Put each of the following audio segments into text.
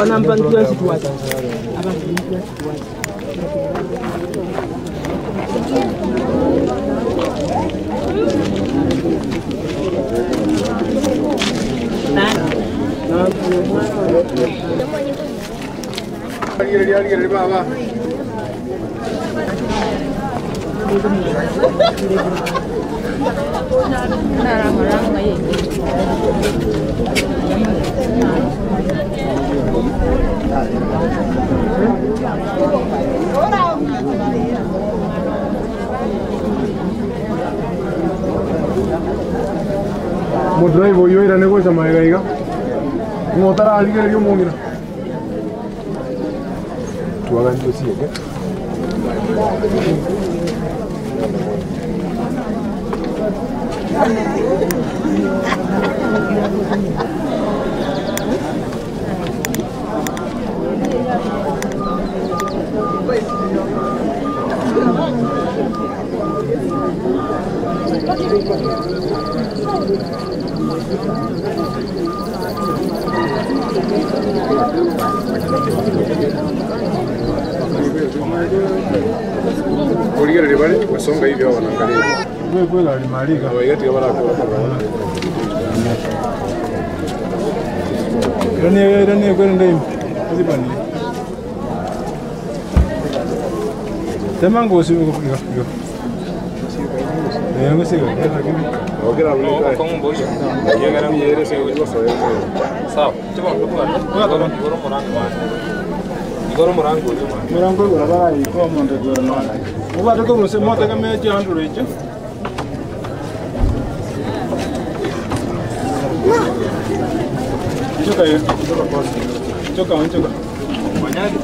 Wana mpangilia situation. Modrai voy a ir a negociar más gaiga. No estará alguien que yo me mira. Tú hagas tu sí, ¿qué? Kuligira ribale basonga hivi hao wanaangalia. Wewe kweli alimalika. Wewe yeti wala kwa. Rani kweli ndio. Uzibani. Tema ngosi ukufika. Yangu sio. Ogera ulika. Kwa mboja. Yanga na mjere sio uligoso. Sawa. Tiba kwa. Igoro morango. Morango gora iko monde gora no. Uba to ko se mota ka me jandu recho. Choka ye. Choka on choka. Manyadi.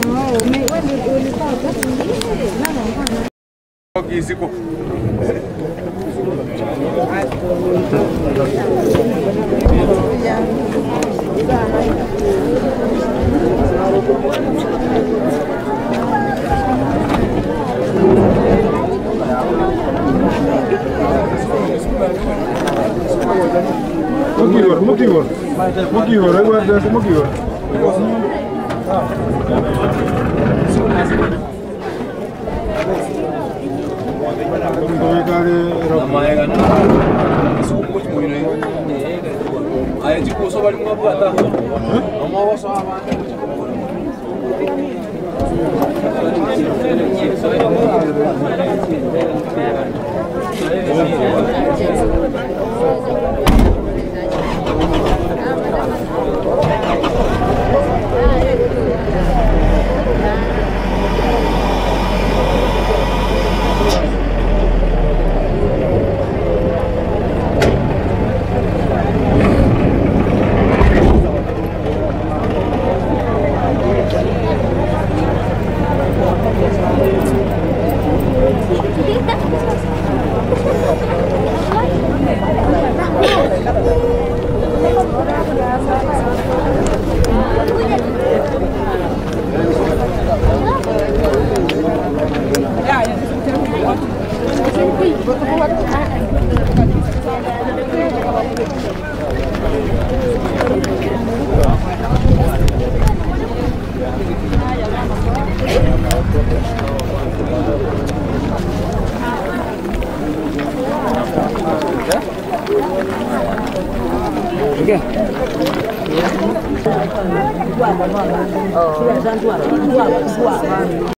Oh, me wani ulikuwa na okay, siko. Mukivor, aguarda, Mukivor. Aí tipo só vale uma plata. Vamos só